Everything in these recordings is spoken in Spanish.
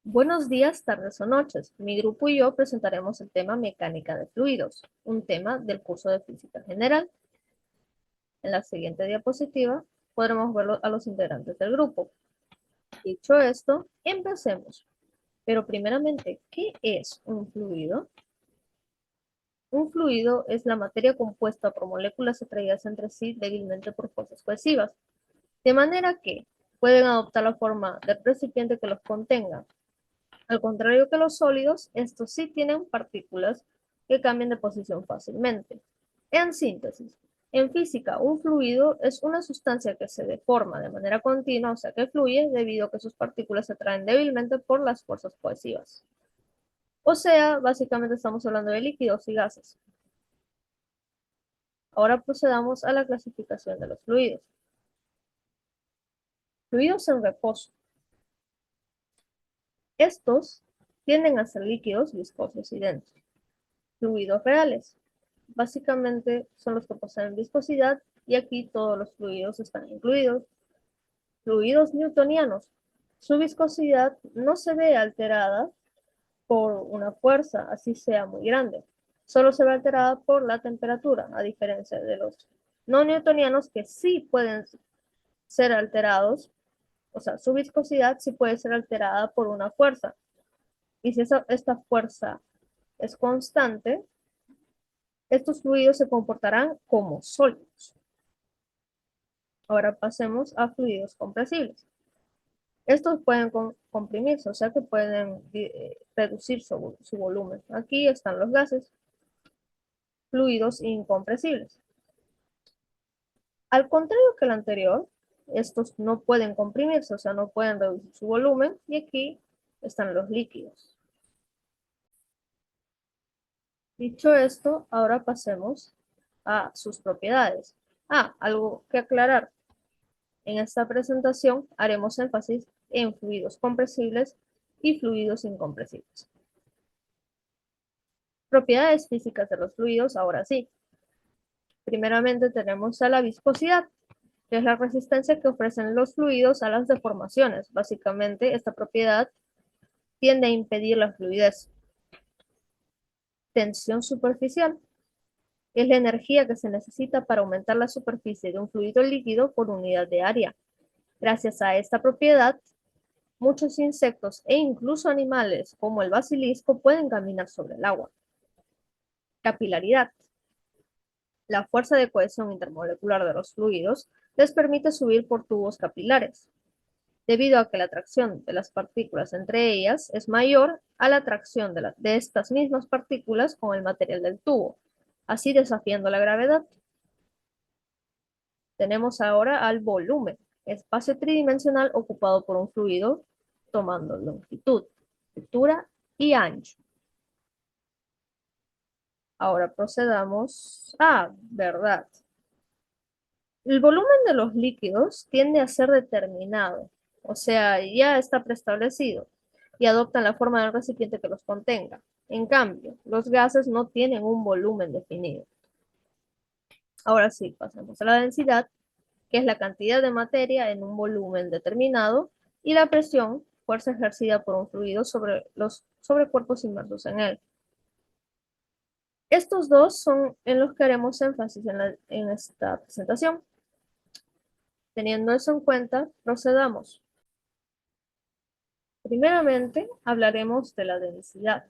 Buenos días, tardes o noches. Mi grupo y yo presentaremos el tema mecánica de fluidos, un tema del curso de física general. En la siguiente diapositiva podremos ver a los integrantes del grupo. Dicho esto, empecemos. Pero primeramente, ¿qué es un fluido? Un fluido es la materia compuesta por moléculas atraídas entre sí débilmente por fuerzas cohesivas, de manera que pueden adoptar la forma del recipiente que los contenga. Al contrario que los sólidos, estos sí tienen partículas que cambian de posición fácilmente. En síntesis, en física, un fluido es una sustancia que se deforma de manera continua, o sea que fluye, debido a que sus partículas se atraen débilmente por las fuerzas cohesivas. O sea, básicamente estamos hablando de líquidos y gases. Ahora procedamos a la clasificación de los fluidos. Fluidos en reposo. Estos tienden a ser líquidos, viscosos y densos. Fluidos reales. Básicamente son los que poseen viscosidad y aquí todos los fluidos están incluidos. Fluidos newtonianos. Su viscosidad no se ve alterada por una fuerza, así sea muy grande. Solo se ve alterada por la temperatura, a diferencia de los no newtonianos que sí pueden ser alterados, o sea, su viscosidad sí puede ser alterada por una fuerza. Y si esta fuerza es constante, estos fluidos se comportarán como sólidos. Ahora pasemos a fluidos compresibles. Estos pueden comprimirse, o sea que pueden reducir su volumen. Aquí están los gases. Fluidos incompresibles. Al contrario que el anterior, estos no pueden comprimirse, o sea, no pueden reducir su volumen. Y aquí están los líquidos. Dicho esto, ahora pasemos a sus propiedades. Algo que aclarar. En esta presentación haremos énfasis en fluidos compresibles y fluidos incompresibles. Propiedades físicas de los fluidos, ahora sí. Primeramente tenemos a la viscosidad, que es la resistencia que ofrecen los fluidos a las deformaciones. Básicamente, esta propiedad tiende a impedir la fluidez. Tensión superficial es la energía que se necesita para aumentar la superficie de un fluido líquido por unidad de área. Gracias a esta propiedad, muchos insectos e incluso animales, como el basilisco, pueden caminar sobre el agua. Capilaridad. La fuerza de cohesión intermolecular de los fluidos les permite subir por tubos capilares, debido a que la atracción de las partículas entre ellas es mayor a la atracción de estas mismas partículas con el material del tubo, así desafiando la gravedad. Tenemos ahora al volumen, espacio tridimensional ocupado por un fluido tomando longitud, altura y ancho. Ahora procedamos. Verdad. El volumen de los líquidos tiende a ser determinado, o sea, ya está preestablecido y adoptan la forma del recipiente que los contenga. En cambio, los gases no tienen un volumen definido. Ahora sí, pasamos a la densidad, que es la cantidad de materia en un volumen determinado, y la presión, fuerza ejercida por un fluido sobre cuerpos inmersos en él. Estos dos son en los que haremos énfasis en esta presentación. Teniendo eso en cuenta, procedamos. Primeramente, hablaremos de la densidad.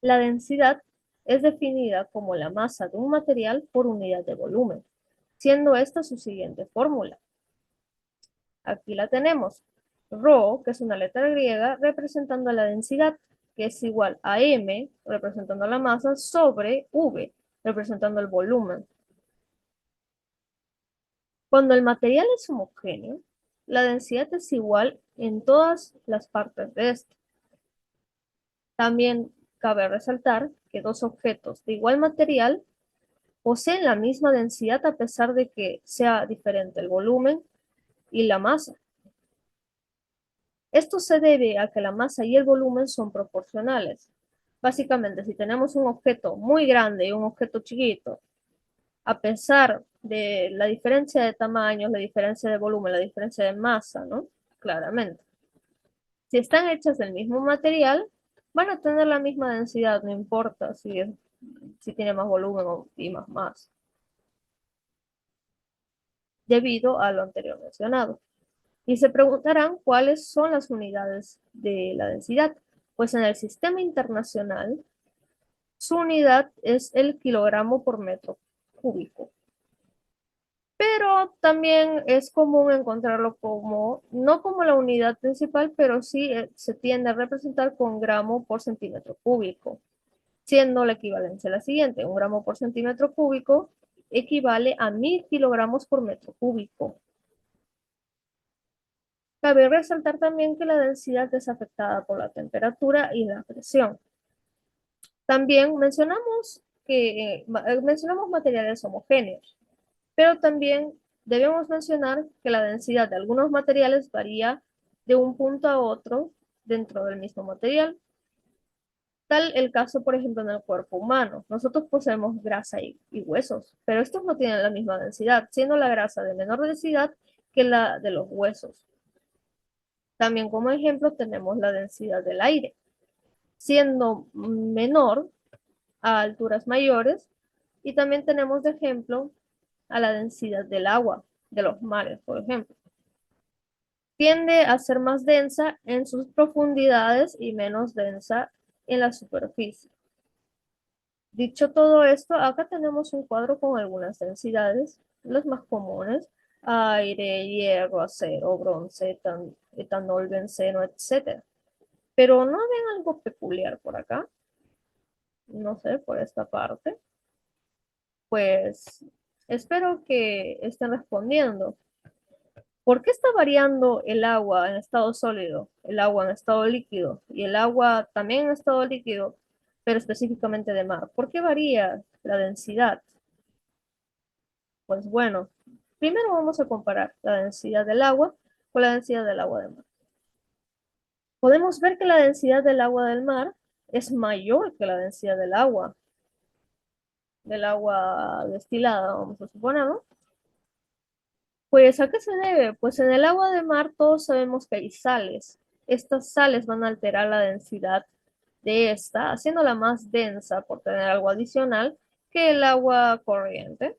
La densidad es definida como la masa de un material por unidad de volumen, siendo esta su siguiente fórmula. Aquí la tenemos. Rho, que es una letra griega, representando la densidad, que es igual a m, representando la masa, sobre v, representando el volumen. Cuando el material es homogéneo, la densidad es igual en todas las partes de este. También cabe resaltar que dos objetos de igual material poseen la misma densidad a pesar de que sea diferente el volumen y la masa. Esto se debe a que la masa y el volumen son proporcionales. Básicamente, si tenemos un objeto muy grande y un objeto chiquito, a pesar de la diferencia de tamaños, la diferencia de volumen, la diferencia de masa, ¿no? claramente. Si están hechas del mismo material, van a tener la misma densidad, no importa si tiene más volumen y más masa, debido a lo anterior mencionado. Y se preguntarán cuáles son las unidades de la densidad. Pues en el sistema internacional, su unidad es el kilogramo por metro cúbico. Pero también es común encontrarlo como, no como la unidad principal, pero sí se tiende a representar con gramo por centímetro cúbico, siendo la equivalencia la siguiente. Un gramo por centímetro cúbico equivale a 1000 kilogramos por metro cúbico. Cabe resaltar también que la densidad es afectada por la temperatura y la presión. También mencionamos materiales homogéneos, pero también debemos mencionar que la densidad de algunos materiales varía de un punto a otro dentro del mismo material. Tal el caso, por ejemplo, en el cuerpo humano. Nosotros poseemos grasa y huesos, pero estos no tienen la misma densidad, siendo la grasa de menor densidad que la de los huesos. También como ejemplo tenemos la densidad del aire, siendo menor a alturas mayores, y también tenemos de ejemplo a la densidad del agua, de los mares, por ejemplo. Tiende a ser más densa en sus profundidades y menos densa en la superficie. Dicho todo esto, acá tenemos un cuadro con algunas densidades, las más comunes: aire, hierro, acero, bronce, etanol, benceno, etc. Pero ¿no ven algo peculiar por acá? No sé, por esta parte. Pues espero que estén respondiendo. ¿Por qué está variando el agua en estado sólido, el agua en estado líquido y el agua también en estado líquido, pero específicamente de mar? ¿Por qué varía la densidad? Pues bueno, primero vamos a comparar la densidad del agua con la densidad del agua de mar. Podemos ver que la densidad del agua del mar es mayor que la densidad del agua destilada, vamos a suponer, ¿no? Pues ¿a qué se debe? Pues en el agua de mar todos sabemos que hay sales. Estas sales van a alterar la densidad de esta, haciéndola más densa por tener algo adicional que el agua corriente.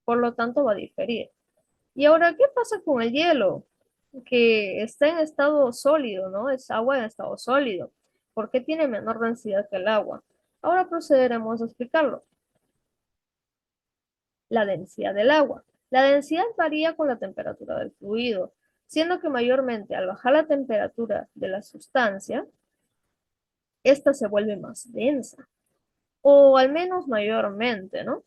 Por lo tanto, va a diferir. Y ahora, ¿qué pasa con el hielo? Que está en estado sólido, ¿no? Es agua en estado sólido. ¿Por qué tiene menor densidad que el agua? Ahora procederemos a explicarlo. La densidad del agua. La densidad varía con la temperatura del fluido, siendo que mayormente al bajar la temperatura de la sustancia, esta se vuelve más densa, o al menos mayormente, ¿no?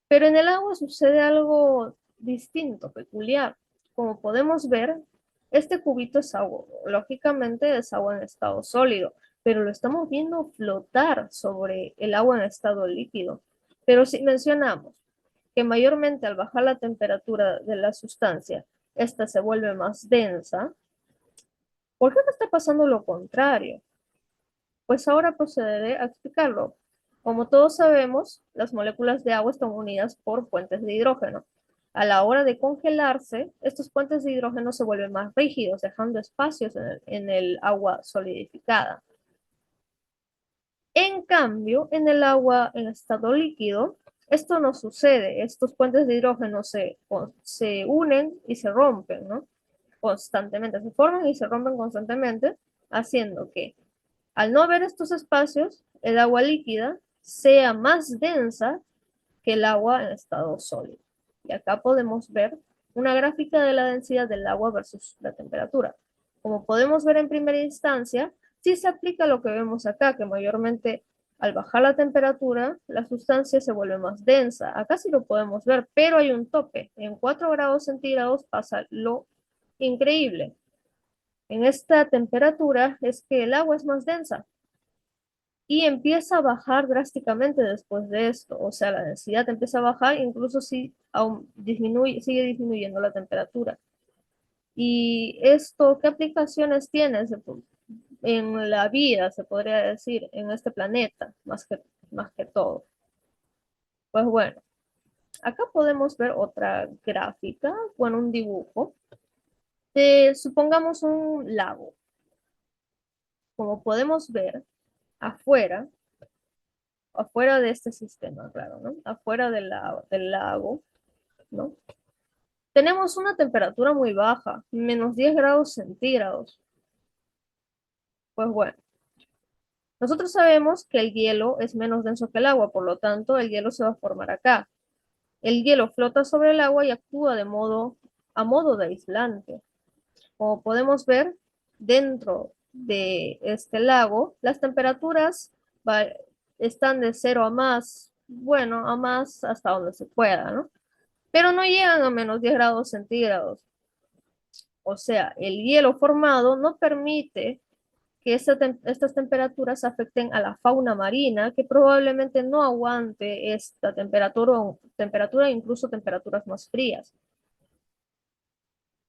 Pero en el agua sucede algo distinto, peculiar. Como podemos ver, este cubito es agua, lógicamente es agua en estado sólido, pero lo estamos viendo flotar sobre el agua en estado líquido. Pero si mencionamos que mayormente al bajar la temperatura de la sustancia, esta se vuelve más densa, ¿por qué no está pasando lo contrario? Pues ahora procederé a explicarlo. Como todos sabemos, las moléculas de agua están unidas por puentes de hidrógeno. A la hora de congelarse, estos puentes de hidrógeno se vuelven más rígidos, dejando espacios en el agua solidificada. En cambio, en el agua en estado líquido, esto no sucede. Estos puentes de hidrógeno se unen y se rompen, ¿no? Constantemente, se forman y se rompen constantemente, haciendo que al no haber estos espacios, el agua líquida sea más densa que el agua en estado sólido. Y acá podemos ver una gráfica de la densidad del agua versus la temperatura. Como podemos ver en primera instancia, sí se aplica lo que vemos acá, que mayormente al bajar la temperatura, la sustancia se vuelve más densa. Acá sí lo podemos ver, pero hay un tope. En 4 grados centígrados pasa lo increíble. En esta temperatura es que el agua es más densa y empieza a bajar drásticamente después de esto. O sea, la densidad empieza a bajar, incluso si aún sigue disminuyendo la temperatura. ¿Y esto qué aplicaciones tiene en la vida, se podría decir, en este planeta, más que todo? Pues bueno, acá podemos ver otra gráfica, bueno, un dibujo, Supongamos un lago. Como podemos ver, afuera, afuera de este sistema, claro, ¿no? Afuera del lago, ¿no? Tenemos una temperatura muy baja, -10 grados centígrados. Pues bueno, nosotros sabemos que el hielo es menos denso que el agua, por lo tanto, el hielo se va a formar acá. El hielo flota sobre el agua y actúa a modo de aislante. Como podemos ver, dentro de este lago, las temperaturas están de 0 a más, bueno, a más hasta donde se pueda, ¿no? Pero no llegan a -10 grados centígrados. O sea, el hielo formado no permite que estas temperaturas afecten a la fauna marina, que probablemente no aguante esta temperatura, incluso temperaturas más frías.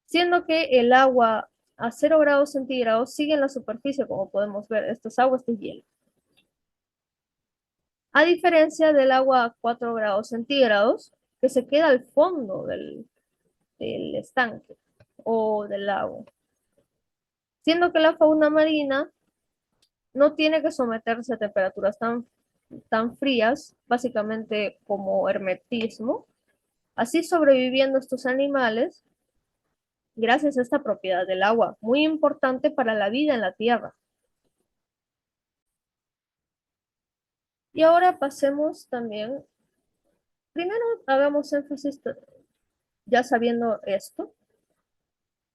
Siendo que el agua a 0 grados centígrados sigue en la superficie, como podemos ver, estas aguas de hielo. A diferencia del agua a 4 grados centígrados, que se queda al fondo del estanque o del lago. Siendo que la fauna marina no tiene que someterse a temperaturas tan frías, básicamente como hermetismo, así sobreviviendo estos animales gracias a esta propiedad del agua, muy importante para la vida en la Tierra. Y ahora pasemos también, primero hagamos énfasis, ya sabiendo esto,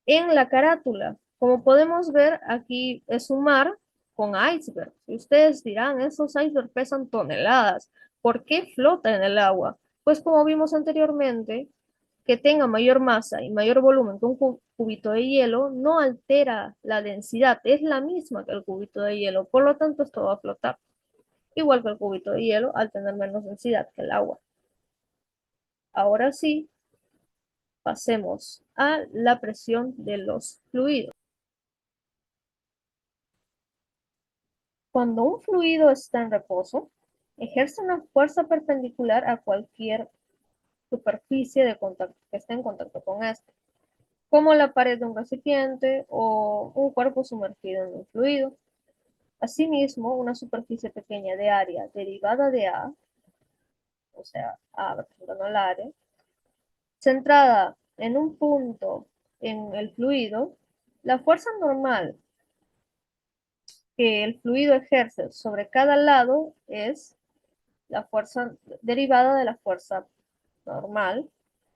en la carátula. Como podemos ver, aquí es un mar con iceberg. Y ustedes dirán, esos icebergs pesan toneladas. ¿Por qué flota en el agua? Pues como vimos anteriormente, que tenga mayor masa y mayor volumen que un cubito de hielo no altera la densidad, es la misma que el cubito de hielo, por lo tanto esto va a flotar, igual que el cubito de hielo al tener menos densidad que el agua. Ahora sí, pasemos a la presión de los fluidos. Cuando un fluido está en reposo, ejerce una fuerza perpendicular a cualquier superficie de contacto que esté en contacto con este, como la pared de un recipiente o un cuerpo sumergido en un fluido. Asimismo, una superficie pequeña de área derivada de A, o sea, A representando el área, centrada en un punto en el fluido, la fuerza normal que el fluido ejerce sobre cada lado es la fuerza derivada de la fuerza normal,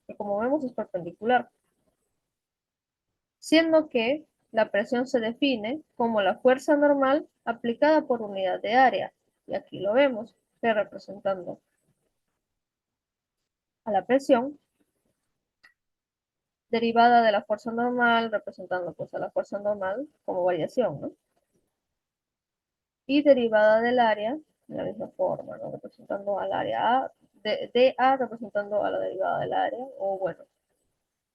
que como vemos es perpendicular, siendo que la presión se define como la fuerza normal aplicada por unidad de área, y aquí lo vemos, que representando a la presión derivada de la fuerza normal, representando pues a la fuerza normal como variación, ¿no? Y derivada del área de la misma forma, ¿no? Representando al área A, de A representando a la derivada del área, o bueno,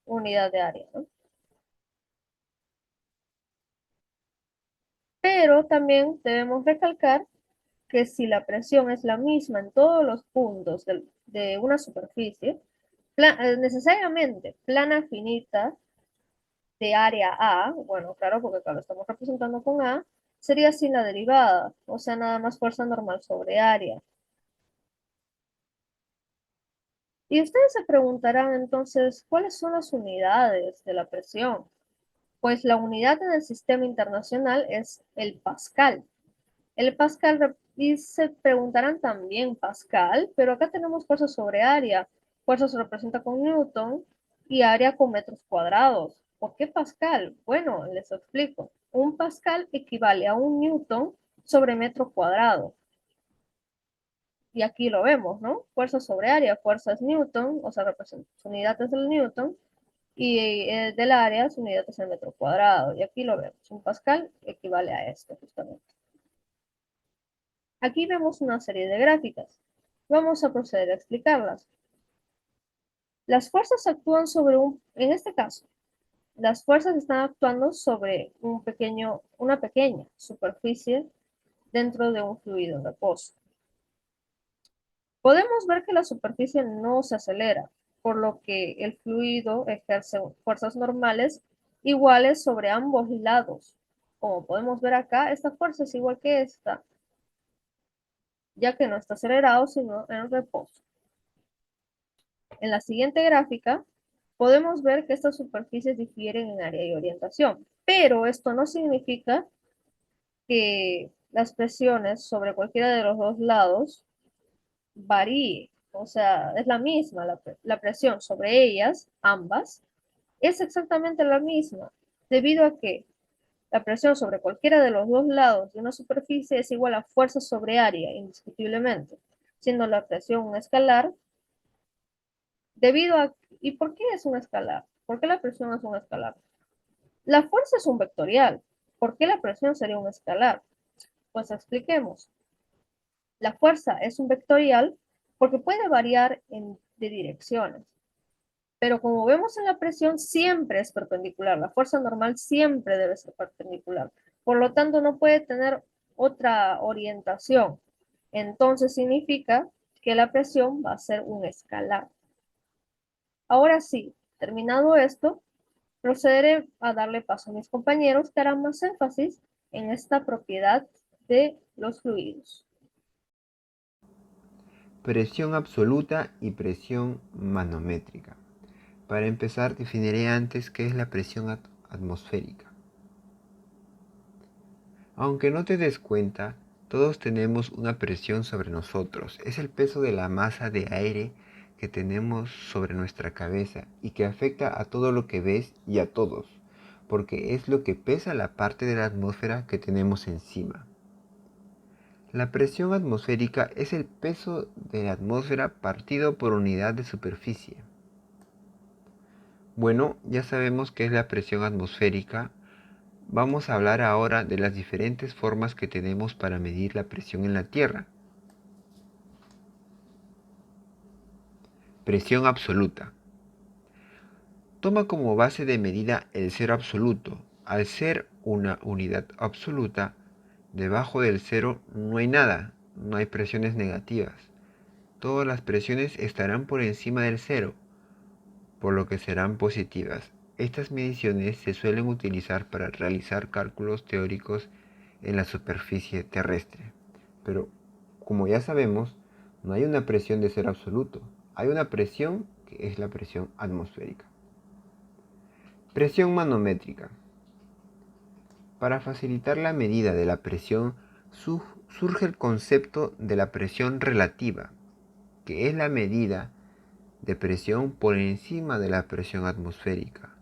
unidad de área, ¿no? Pero también debemos recalcar que si la presión es la misma en todos los puntos de una superficie, necesariamente plana finita de área A, bueno, claro, porque acá lo estamos representando con A, sería sin la derivada, o sea, nada más fuerza normal sobre área. Y ustedes se preguntarán entonces, ¿cuáles son las unidades de la presión? Pues la unidad en el sistema internacional es el pascal. El pascal, y se preguntarán también pascal, pero acá tenemos fuerza sobre área. Fuerza se representa con newton y área con metros cuadrados. ¿Por qué pascal? Bueno, les explico. Un pascal equivale a un newton sobre metro cuadrado. Y aquí lo vemos, ¿no? Fuerza sobre área, fuerza es newton, o sea, su unidad es el newton, y del área su unidad es el metro cuadrado. Y aquí lo vemos. Un pascal equivale a esto, justamente. Aquí vemos una serie de gráficas. Vamos a proceder a explicarlas. Las fuerzas actúan sobre en este caso, las fuerzas están actuando sobre una pequeña superficie dentro de un fluido en reposo. Podemos ver que la superficie no se acelera, por lo que el fluido ejerce fuerzas normales iguales sobre ambos lados. Como podemos ver acá, esta fuerza es igual que esta, ya que no está acelerado, sino en reposo. En la siguiente gráfica, podemos ver que estas superficies difieren en área y orientación, pero esto no significa que las presiones sobre cualquiera de los dos lados varíe. O sea, es la misma, la presión sobre ellas, ambas, es exactamente la misma, debido a que la presión sobre cualquiera de los dos lados de una superficie es igual a fuerza sobre área, indiscutiblemente, siendo la presión un escalar, debido a... ¿Y por qué es un escalar? ¿Por qué la presión es un escalar? La fuerza es un vectorial. ¿Por qué la presión sería un escalar? Pues expliquemos. La fuerza es un vectorial porque puede variar de direcciones. Pero como vemos en la presión, siempre es perpendicular. La fuerza normal siempre debe ser perpendicular. Por lo tanto, no puede tener otra orientación. Entonces significa que la presión va a ser un escalar. Ahora sí, terminado esto, procederé a darle paso a mis compañeros que harán más énfasis en esta propiedad de los fluidos. Presión absoluta y presión manométrica. Para empezar, definiré antes qué es la presión atmosférica. Aunque no te des cuenta, todos tenemos una presión sobre nosotros. Es el peso de la masa de aire que tenemos sobre nuestra cabeza y que afecta a todo lo que ves y a todos, porque es lo que pesa la parte de la atmósfera que tenemos encima. La presión atmosférica es el peso de la atmósfera partido por unidad de superficie. Bueno, ya sabemos qué es la presión atmosférica. Vamos a hablar ahora de las diferentes formas que tenemos para medir la presión en la Tierra. Presión absoluta. Toma como base de medida el cero absoluto. Al ser una unidad absoluta, debajo del cero no hay nada, no hay presiones negativas. Todas las presiones estarán por encima del cero, por lo que serán positivas. Estas mediciones se suelen utilizar para realizar cálculos teóricos en la superficie terrestre. Pero, como ya sabemos, no hay una presión de cero absoluto. Hay una presión que es la presión atmosférica. Presión manométrica. Para facilitar la medida de la presión, surge el concepto de la presión relativa, que es la medida de presión por encima de la presión atmosférica,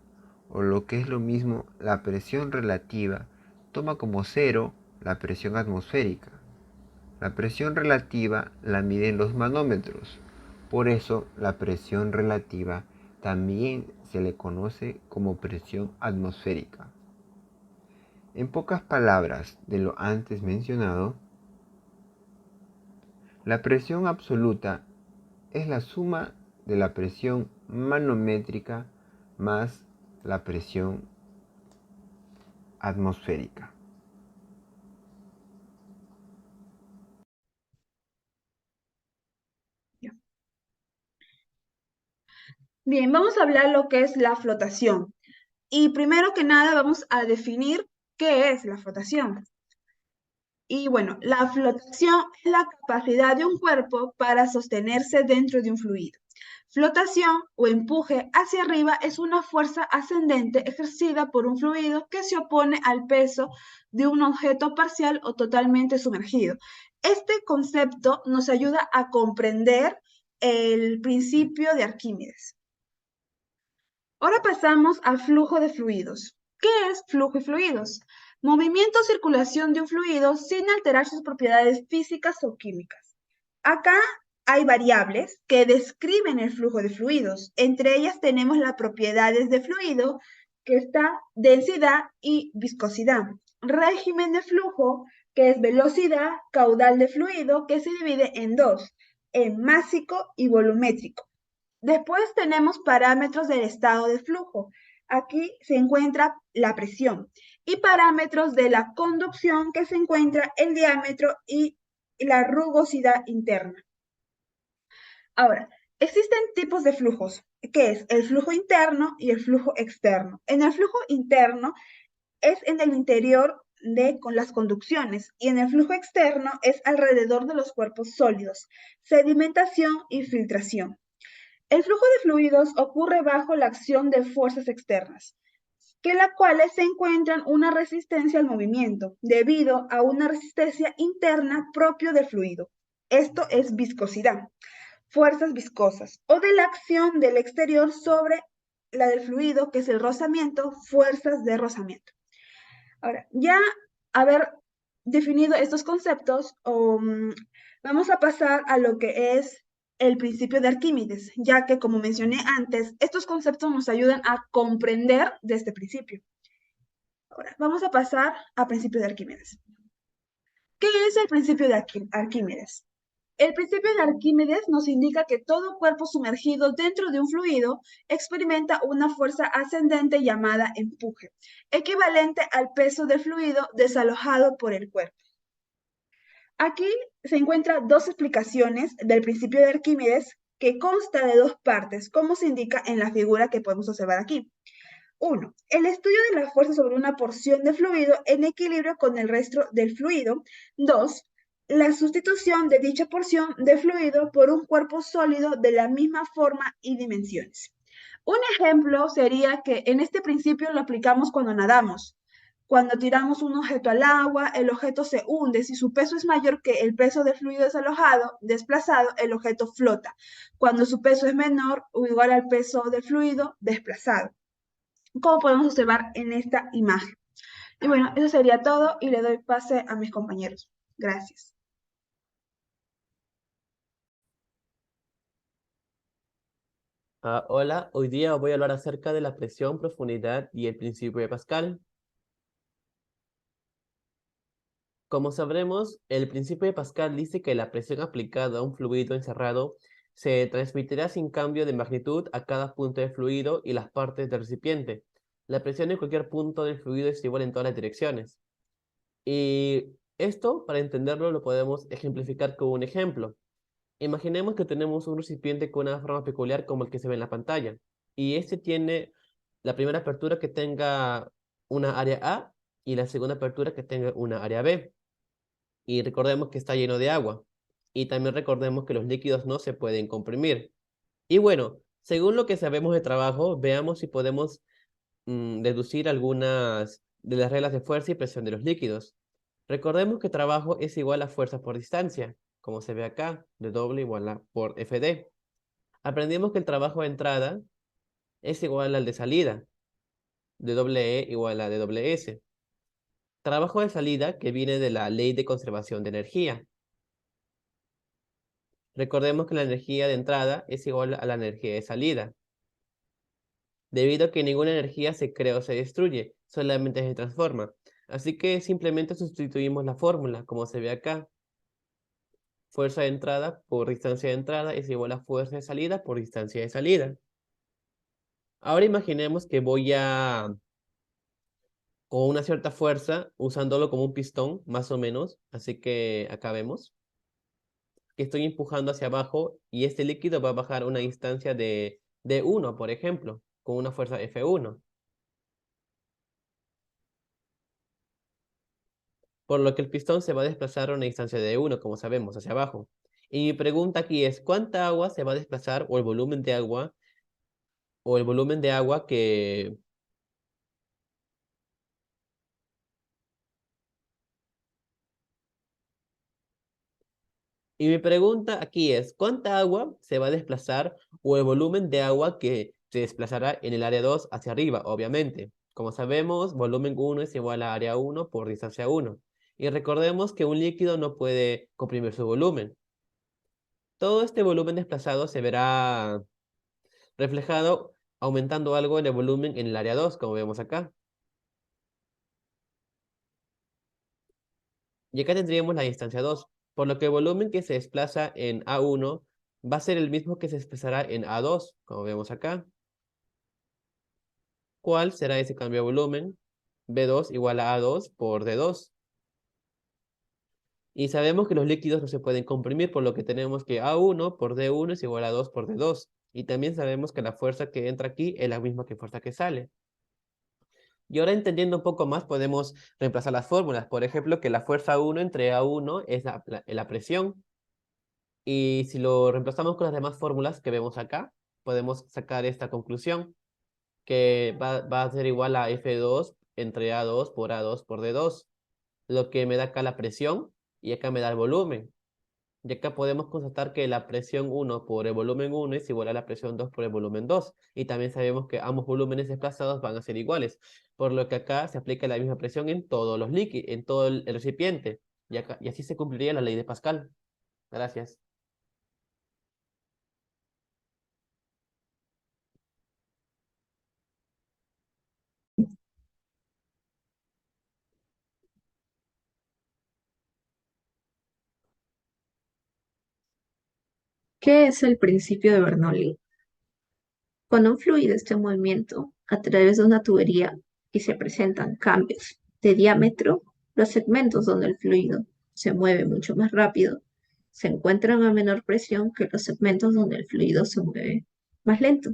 o lo que es lo mismo, la presión relativa toma como cero la presión atmosférica. La presión relativa la miden los manómetros, por eso la presión relativa también se le conoce como presión atmosférica. En pocas palabras de lo antes mencionado, la presión absoluta es la suma de la presión manométrica más la presión atmosférica. Bien, vamos a hablar lo que es la flotación. Y primero que nada vamos a definir qué es la flotación. Y bueno, la flotación es la capacidad de un cuerpo para sostenerse dentro de un fluido. Flotación o empuje hacia arriba es una fuerza ascendente ejercida por un fluido que se opone al peso de un objeto parcial o totalmente sumergido. Este concepto nos ayuda a comprender el principio de Arquímedes. Ahora pasamos al flujo de fluidos. ¿Qué es flujo y fluidos? Movimiento o circulación de un fluido sin alterar sus propiedades físicas o químicas. Acá hay variables que describen el flujo de fluidos. Entre ellas tenemos las propiedades de fluido, que está densidad y viscosidad. Régimen de flujo, que es velocidad, caudal de fluido, que se divide en dos, en másico y volumétrico. Después tenemos parámetros del estado de flujo. Aquí se encuentra la presión y parámetros de la conducción, que se encuentra el diámetro y la rugosidad interna. Ahora, existen tipos de flujos. que es el flujo interno y el flujo externo. En el flujo interno es en el interior con las conducciones y en el flujo externo es alrededor de los cuerpos sólidos, sedimentación y filtración. El flujo de fluidos ocurre bajo la acción de fuerzas externas, que las cuales se encuentran una resistencia al movimiento, debido a una resistencia interna propio del fluido. Esto es viscosidad, fuerzas viscosas, o de la acción del exterior sobre la del fluido, que es el rozamiento, fuerzas de rozamiento. Ahora, ya haber definido estos conceptos, vamos a pasar a lo que es el principio de Arquímedes, ya que, como mencioné antes, estos conceptos nos ayudan a comprender de este principio. Ahora, vamos a pasar al principio de Arquímedes. ¿Qué es el principio de Arquímedes? El principio de Arquímedes nos indica que todo cuerpo sumergido dentro de un fluido experimenta una fuerza ascendente llamada empuje, equivalente al peso del fluido desalojado por el cuerpo. Aquí se encuentran dos explicaciones del principio de Arquímedes que consta de dos partes, como se indica en la figura que podemos observar aquí. 1. El estudio de la fuerza sobre una porción de fluido en equilibrio con el resto del fluido. 2. La sustitución de dicha porción de fluido por un cuerpo sólido de la misma forma y dimensiones. Un ejemplo sería que en este principio lo aplicamos cuando nadamos. Cuando tiramos un objeto al agua, el objeto se hunde. Si su peso es mayor que el peso del fluido desplazado, el objeto flota. Cuando su peso es menor o igual al peso del fluido desplazado, como podemos observar en esta imagen. Y bueno, eso sería todo y le doy pase a mis compañeros. Gracias. Hola, hoy día voy a hablar acerca de la presión, profundidad y el principio de Pascal. Como sabremos, el principio de Pascal dice que la presión aplicada a un fluido encerrado se transmitirá sin cambio de magnitud a cada punto del fluido y las partes del recipiente. La presión en cualquier punto del fluido es igual en todas las direcciones. Y esto, para entenderlo, lo podemos ejemplificar con un ejemplo. Imaginemos que tenemos un recipiente con una forma peculiar como el que se ve en la pantalla. Y este tiene la primera apertura que tenga una área A y la segunda apertura que tenga una área B. Y recordemos que está lleno de agua. Y también recordemos que los líquidos no se pueden comprimir. Y bueno, según lo que sabemos de trabajo, veamos si podemos deducir algunas de las reglas de fuerza y presión de los líquidos. Recordemos que trabajo es igual a fuerza por distancia, como se ve acá, W igual a por FD. Aprendimos que el trabajo de entrada es igual al de salida, de igual a de WS. Trabajo de salida que viene de la ley de conservación de energía. Recordemos que la energía de entrada es igual a la energía de salida, debido a que ninguna energía se crea o se destruye, solamente se transforma. Así que simplemente sustituimos la fórmula, como se ve acá. Fuerza de entrada por distancia de entrada es igual a fuerza de salida por distancia de salida. Ahora imaginemos que voy con una cierta fuerza, usándolo como un pistón, más o menos. Así que acá vemos que estoy empujando hacia abajo y este líquido va a bajar una distancia de 1, por ejemplo, con una fuerza F1. Por lo que el pistón se va a desplazar a una distancia de 1, como sabemos, hacia abajo. Y mi pregunta aquí es, ¿cuánta agua se va a desplazar o el volumen de agua que... Y mi pregunta aquí es, ¿cuánta agua se va a desplazar o el volumen de agua que se desplazará en el área 2 hacia arriba, obviamente? Como sabemos, volumen 1 es igual a área 1 por distancia 1. Y recordemos que un líquido no puede comprimir su volumen. Todo este volumen desplazado se verá reflejado aumentando algo en el volumen en el área 2, como vemos acá. Y acá tendríamos la distancia 2, por lo que el volumen que se desplaza en A1 va a ser el mismo que se desplazará en A2, como vemos acá. ¿Cuál será ese cambio de volumen? B2 igual a A2 por D2. Y sabemos que los líquidos no se pueden comprimir, por lo que tenemos que A1 por D1 es igual a 2 por D2. Y también sabemos que la fuerza que entra aquí es la misma que fuerza que sale. Y ahora entendiendo un poco más podemos reemplazar las fórmulas. Por ejemplo, que la fuerza 1 entre A1 es la presión. Y si lo reemplazamos con las demás fórmulas que vemos acá, podemos sacar esta conclusión, que va a ser igual a F2 entre A2 por D2, lo que me da acá la presión y acá me da el volumen. Y acá podemos constatar que la presión 1 por el volumen 1 es igual a la presión 2 por el volumen 2. Y también sabemos que ambos volúmenes desplazados van a ser iguales, por lo que acá se aplica la misma presión en todos los líquidos, en todo el recipiente. Y así se cumpliría la ley de Pascal. Gracias. ¿Qué es el principio de Bernoulli? Cuando un fluido está en movimiento a través de una tubería y se presentan cambios de diámetro, los segmentos donde el fluido se mueve mucho más rápido se encuentran a menor presión que los segmentos donde el fluido se mueve más lento.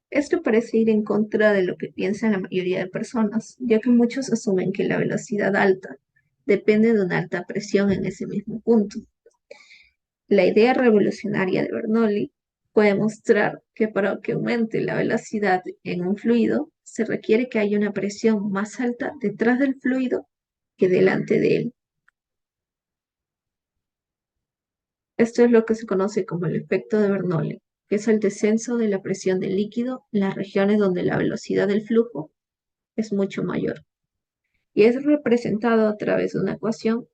Esto parece ir en contra de lo que piensan la mayoría de personas, ya que muchos asumen que la velocidad alta depende de una alta presión en ese mismo punto. La idea revolucionaria de Bernoulli fue demostrar que para que aumente la velocidad en un fluido, se requiere que haya una presión más alta detrás del fluido que delante de él. Esto es lo que se conoce como el efecto de Bernoulli, que es el descenso de la presión del líquido en las regiones donde la velocidad del flujo es mucho mayor. Y es representado a través de una ecuación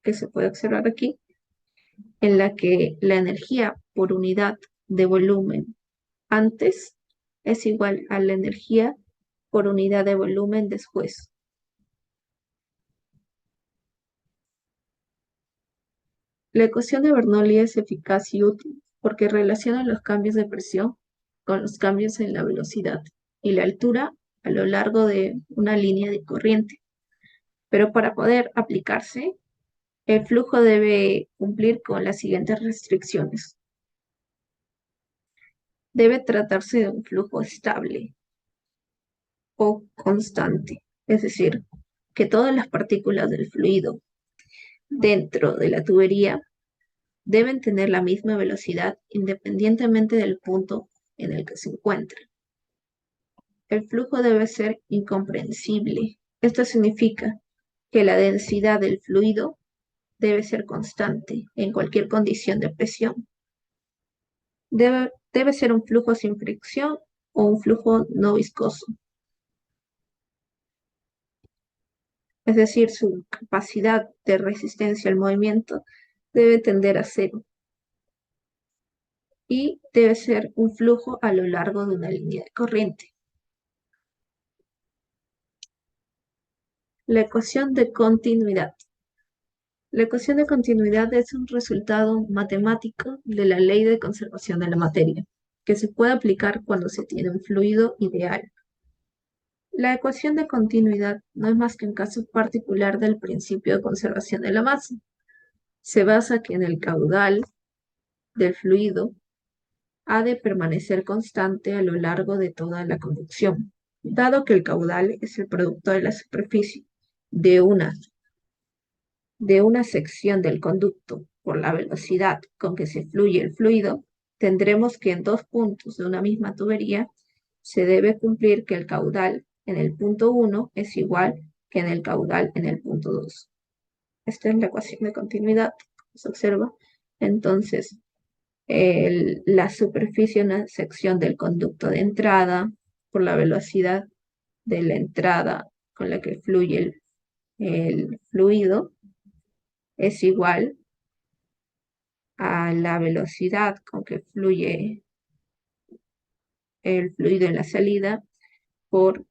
que se puede observar aquí, en la que la energía por unidad de volumen antes es igual a la energía por unidad de volumen después. La ecuación de Bernoulli es eficaz y útil porque relaciona los cambios de presión con los cambios en la velocidad y la altura a lo largo de una línea de corriente. Pero para poder aplicarse, el flujo debe cumplir con las siguientes restricciones. Debe tratarse de un flujo estable o constante, es decir, que todas las partículas del fluido dentro de la tubería deben tener la misma velocidad independientemente del punto en el que se encuentren. El flujo debe ser incomprensible. Esto significa que la densidad del fluido debe ser constante en cualquier condición de presión. Debe ser un flujo sin fricción o un flujo no viscoso. Es decir, su capacidad de resistencia al movimiento debe tender a cero y debe ser un flujo a lo largo de una línea de corriente. La ecuación de continuidad. La ecuación de continuidad es un resultado matemático de la ley de conservación de la materia, que se puede aplicar cuando se tiene un fluido ideal. La ecuación de continuidad no es más que un caso particular del principio de conservación de la masa. Se basa que en el caudal del fluido ha de permanecer constante a lo largo de toda la conducción, dado que el caudal es el producto de la superficie de una sección del conducto por la velocidad con que se fluye el fluido, tendremos que en dos puntos de una misma tubería se debe cumplir que el caudal en el punto 1 es igual que en el caudal en el punto 2. Esta es la ecuación de continuidad, se observa. Entonces, la superficie de una sección del conducto de entrada por la velocidad de la entrada con la que fluye el fluido es igual a la velocidad con que fluye el fluido en la salida por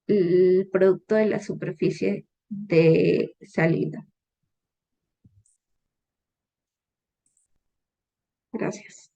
el producto de la superficie de salida. Gracias.